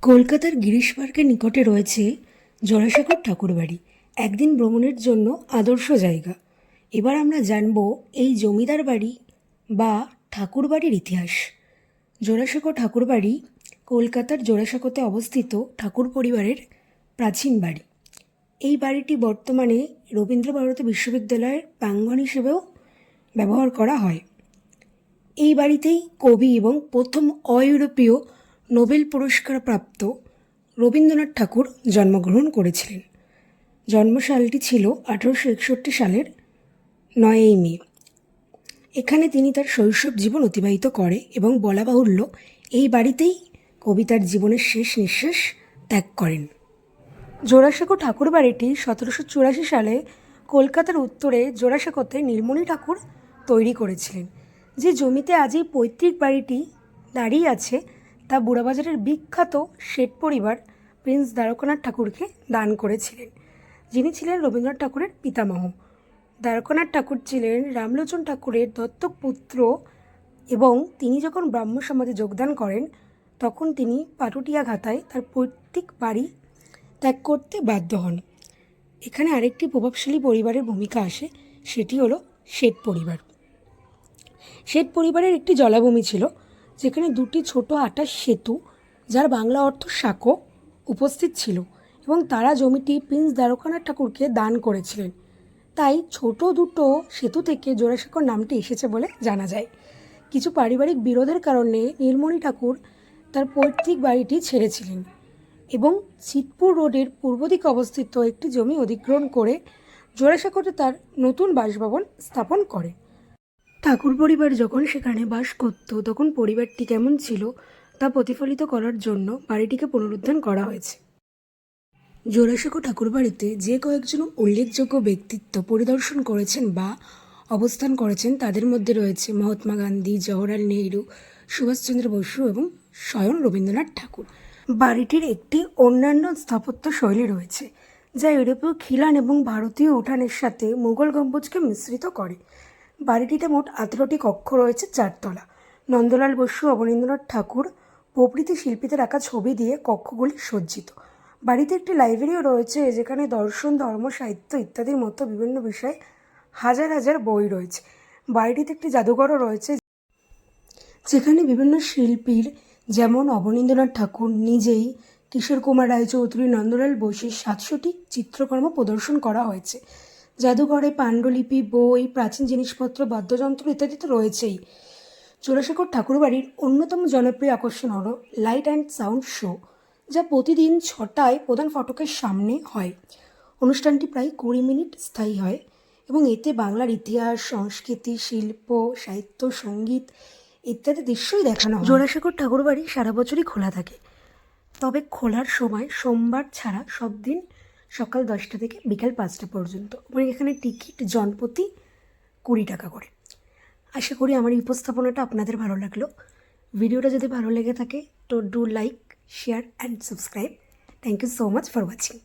কলকাতার গিরিশ পার্কের নিকটে রয়েছে জোড়াসাঁকোর ঠাকুরবাড়ি, একদিন ভ্রমণের জন্য আদর্শ জায়গা। এবার আমরা জানব এই জমিদার বাড়ি বা ঠাকুরবাড়ির ইতিহাস। জোড়াসাঁকো ঠাকুরবাড়ি কলকাতার জোড়াসাঁকোতে অবস্থিত ঠাকুর পরিবারের প্রাচীন বাড়ি। এই বাড়িটি বর্তমানে রবীন্দ্রভারতী বিশ্ববিদ্যালয়ের প্রাঙ্গণ হিসেবেও ব্যবহার করা হয়। এই বাড়িতেই কবি এবং প্রথম অইউরোপীয় নোবেল পুরস্কার প্রাপ্ত রবীন্দ্রনাথ ঠাকুর জন্মগ্রহণ করেছিলেন। জন্মসালটি ছিল 1861 সালের 9ই মে। এখানে তিনি তার শৈশব জীবন অতিবাহিত করে এবং বলা বাহুল্য এই বাড়িতেই কবি তার জীবনের শেষ নিঃশ্বাস ত্যাগ করেন। জোড়াসাঁকো ঠাকুরবাড়িটি 1784 সালে কলকাতার উত্তরে জোড়াসাঁকোতে নীলমণি ঠাকুর তৈরি করেছিলেন। যে জমিতে আজ এই পৈতৃক বাড়িটি দাঁড়িয়ে আছে তা বুড়াবাজারের বিখ্যাত শেঠ পরিবার প্রিন্স দ্বারকানাথ ঠাকুরকে দান করেছিলেন, যিনি ছিলেন রবীন্দ্রনাথ ঠাকুরের পিতামহ। দ্বারকানাথ ঠাকুর ছিলেন রামলোচন ঠাকুরের দত্তক পুত্র এবং তিনি যখন ব্রাহ্ম সমাজে যোগদান করেন তখন তিনি পাটুটিয়াঘাতায় তার পৈতৃক বাড়ি ত্যাগ করতে বাধ্য হন। এখানে আরেকটি প্রভাবশালী পরিবারের ভূমিকা আসে, সেটি হলো শেঠ পরিবার। শেঠ পরিবারের একটি জলাভূমি ছিল যেখানে দুটি ছোট আটাশ সেতু, যার বাংলা অর্থ সাঁকো, উপস্থিত ছিল এবং তারা জমিটি প্রিন্স দ্বারকানাথ ঠাকুরকে দান করেছিলেন। তাই ছোট দুটো সেতু থেকে জোড়াসাঁকোর নামটি এসেছে বলে জানা যায়। কিছু পারিবারিক বিরোধের কারণে নীলমণি ঠাকুর তার পৈতৃক বাড়িটি ছেড়েছিলেন এবং চিতপুর রোডের পূর্ব দিকে অবস্থিত একটি জমি অধিগ্রহণ করে জোড়াসাঁকোতে তার নতুন বাসভবন স্থাপন করে। ঠাকুর পরিবার যখন সেখানে বাস করত তখন পরিবারটি কেমন ছিল তা প্রতিফলিত করার জন্য বাড়িটিকে পুনরুদ্ধার করা হয়েছে। জোড়াসাঁকো ঠাকুরবাড়িতে যে কয়েকজন উল্লেখযোগ্য ব্যক্তিত্ব পরিদর্শন করেছেন বা অবস্থান করেছেন তাদের মধ্যে রয়েছে মহাত্মা গান্ধী, জওহরলাল নেহরু, সুভাষচন্দ্র বসু এবং স্বয়ং রবীন্দ্রনাথ ঠাকুর। বাড়িটির একটি অন্যান্য স্থাপত্য শৈলী রয়েছে যা ইউরোপীয় খিলান এবং ভারতীয় উঠানের সাথে মুঘল গম্বুজকে মিশ্রিত করে। বাড়িটিতে মোট 18টি কক্ষ রয়েছে, 4 তলা। নন্দলাল বসু, অবনীন্দ্রনাথ ঠাকুর প্রভৃতি শিল্পীদের আঁকা ছবি দিয়ে কক্ষগুলি সজ্জিত। বাড়িতে একটি লাইব্রেরিও রয়েছে যেখানে দর্শন, ধর্ম, সাহিত্য ইত্যাদির মতো বিভিন্ন বিষয়ে হাজার হাজার বই রয়েছে। বাড়িটিতে একটি জাদুঘরও রয়েছে যেখানে বিভিন্ন শিল্পীর যেমন অবনীন্দ্রনাথ ঠাকুর নিজেই, কিশোর কুমার রায়চৌধুরী, নন্দলাল বসুর 700টি চিত্রকর্ম প্রদর্শন করা হয়েছে। জাদুঘরে পাণ্ডুলিপি, বই, প্রাচীন জিনিসপত্র, বাদ্যযন্ত্র ইত্যাদি তো রয়েছেই। জোড়াসাঁকোর ঠাকুরবাড়ির অন্যতম জনপ্রিয় আকর্ষণ হলো লাইট অ্যান্ড সাউন্ড শো, যা প্রতিদিন 6টায় প্রধান ফটকের সামনে হয়। অনুষ্ঠানটি প্রায় 20 মিনিট স্থায়ী হয় এবং এতে বাংলার ইতিহাস, সংস্কৃতি, শিল্প, সাহিত্য, সঙ্গীত ইত্যাদি দৃশ্যই দেখানো হয়। জোড়াসাঁকোর ঠাকুরবাড়ি সারা বছরই খোলা থাকে, তবে খোলার সময় সোমবার ছাড়া সব দিন সকাল 10টা থেকে বিকাল 5টা পর্যন্ত এবং এখানে টিকিট জনপ্রতি 20 টাকা করে। আশা করি আমার এই উপস্থাপনাটা আপনাদের ভালো লাগলো। ভিডিওটা যদি ভালো লেগে থাকে তো do like, share and subscribe. Thank you so much for watching.